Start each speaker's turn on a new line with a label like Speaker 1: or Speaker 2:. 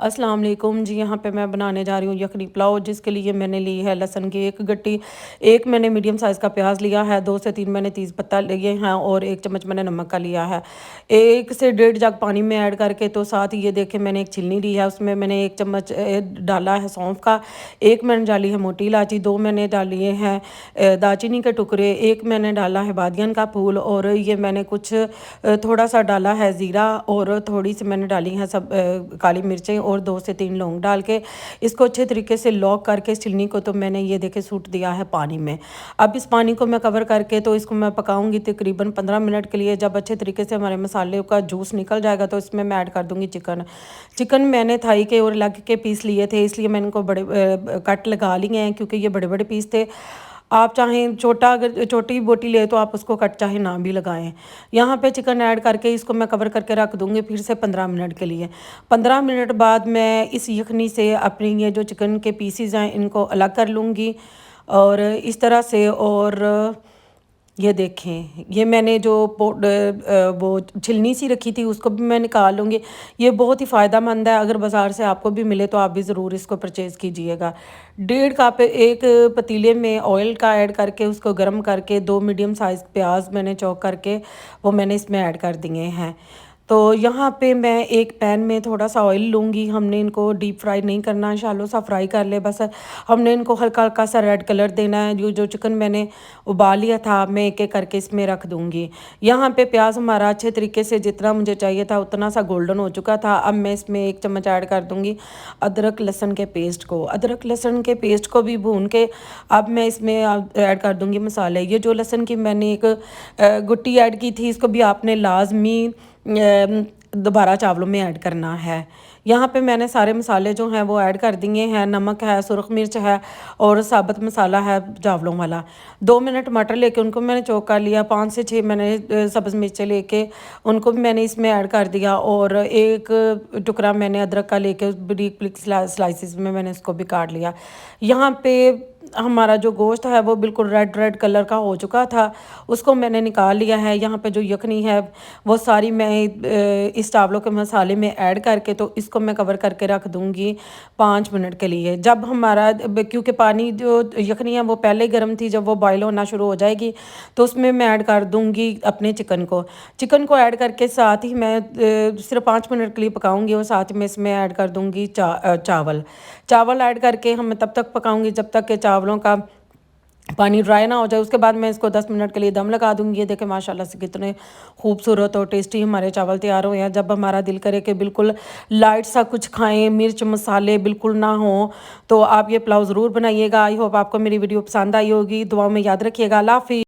Speaker 1: अस्सलाम वालेकुम जी। यहाँ पे मैं बनाने जा रही हूँ यखनी पुलाव, जिसके लिए मैंने ली है लहसुन की एक गट्टी, एक मैंने मीडियम साइज़ का प्याज लिया है, 2 से 3 मैंने तेज़ पत्ता लिए हैं और 1 चम्मच मैंने नमक का लिया है। 1 से डेढ़ जग पानी में ऐड करके, तो साथ ही ये देखें मैंने एक छिलनी ली है, उसमें मैंने 1 चम्मच डाला है सौंफ का, 1 मैंने डाली है मोटी इलायची, 2 मैंने डालिए हैं दालचीनी के टुकड़े, 1 मैंने डाला है बादियन का फूल और ये मैंने कुछ थोड़ा सा डाला है ज़ीरा और थोड़ी सी मैंने डाली है सब काली मिर्चें और 2 से 3 लौंग डाल के इसको अच्छे तरीके से लॉक करके छिलनी को तो मैंने ये देखे सूट दिया है पानी में। अब इस पानी को मैं कवर करके तो इसको मैं पकाऊंगी तकरीबन 15 मिनट के लिए। जब अच्छे तरीके से हमारे मसाले का जूस निकल जाएगा तो इसमें मैं ऐड कर दूंगी चिकन मैंने थाई के और अलग के पीस लिए थे, इसलिए मैंने इनको बड़े कट लगा लिए हैं क्योंकि ये बड़े बड़े पीस थे। आप चाहें छोटा, अगर छोटी बोटी ले तो आप उसको कट चाहे ना भी लगाएं। यहाँ पे चिकन ऐड करके इसको मैं कवर करके रख दूँगी फिर से 15 मिनट के लिए। 15 मिनट बाद मैं इस यखनी से अपनी ये जो चिकन के पीसीज हैं इनको अलग कर लूँगी और इस तरह से। और ये देखें, ये मैंने जो वो छिलनी सी रखी थी उसको भी मैं निकाल लूँगी। ये बहुत ही फ़ायदेमंद है, अगर बाज़ार से आपको भी मिले तो आप भी ज़रूर इसको परचेज़ कीजिएगा। 1.5 कप एक पतीले में ऑयल का ऐड करके उसको गर्म करके 2 मीडियम साइज़ प्याज मैंने चॉप करके वो मैंने इसमें ऐड कर दिए हैं। तो यहाँ पे मैं एक पैन में थोड़ा सा ऑयल लूँगी। हमने इनको डीप फ्राई नहीं करना, शैलो सा फ्राई कर ले बस। हमने इनको हल्का हल्का सा रेड कलर देना है। जो चिकन मैंने उबाल लिया था मैं एक एक करके इसमें रख दूँगी। यहाँ पे प्याज हमारा अच्छे तरीके से जितना मुझे चाहिए था उतना सा गोल्डन हो चुका था। अब मैं इसमें 1 चम्मच ऐड कर दूँगी अदरक लहसुन के पेस्ट को। अदरक लहसुन के पेस्ट को भी भून के अब मैं इसमें ऐड कर दूँगी मसाले। ये जो लहसुन की मैंने एक गुट्टी ऐड की थी, इसको भी आपने लाजमी दोबारा चावलों में ऐड करना है। यहाँ पे मैंने सारे मसाले जो हैं वो ऐड कर दिए हैं। नमक है, सुरख मिर्च है और साबुत मसाला है चावलों वाला। 2 मिनट टमाटर लेके उनको मैंने चॉप कर लिया। 5 से 6 मैंने सब्ज़ मिर्चें लेके उनको भी मैंने इसमें ऐड कर दिया और एक टुकड़ा मैंने अदरक का लेके बारीक बारीक स्लाइसिस में मैंने इसको भी काट लिया। यहाँ पे हमारा जो गोश्त है वो बिल्कुल रेड रेड कलर का हो चुका था, उसको मैंने निकाल लिया है। यहाँ पे जो यखनी है वो सारी मैं इस चावलों के मसाले में ऐड करके तो इसको मैं कवर करके रख दूँगी 5 मिनट के लिए। जब हमारा क्योंकि पानी जो यखनी है वो पहले गर्म थी, जब वो बॉयल होना शुरू हो जाएगी तो उसमें मैं ऐड कर दूँगी अपने चिकन को ऐड करके साथ ही मैं सिर्फ 5 मिनट के लिए पकाऊँगी और साथ में इसमें ऐड कर दूँगी चावल ऐड करके हम तब तक पकाऊँगी जब तक कि चावलों का पानी ड्राई ना हो जाए। उसके बाद मैं इसको 10 मिनट के लिए दम लगा दूंगी। ये देखें माशाल्लाह से कितने खूबसूरत और टेस्टी हमारे चावल तैयार हुए हैं। जब हमारा दिल करे कि बिल्कुल लाइट सा कुछ खाएं, मिर्च मसाले बिल्कुल ना हो, तो आप ये पुलाव ज़रूर बनाइएगा। आई होप आपको मेरी वीडियो पसंद आई होगी। दुआ में याद रखिएगा। अल्लाह हाफिज़।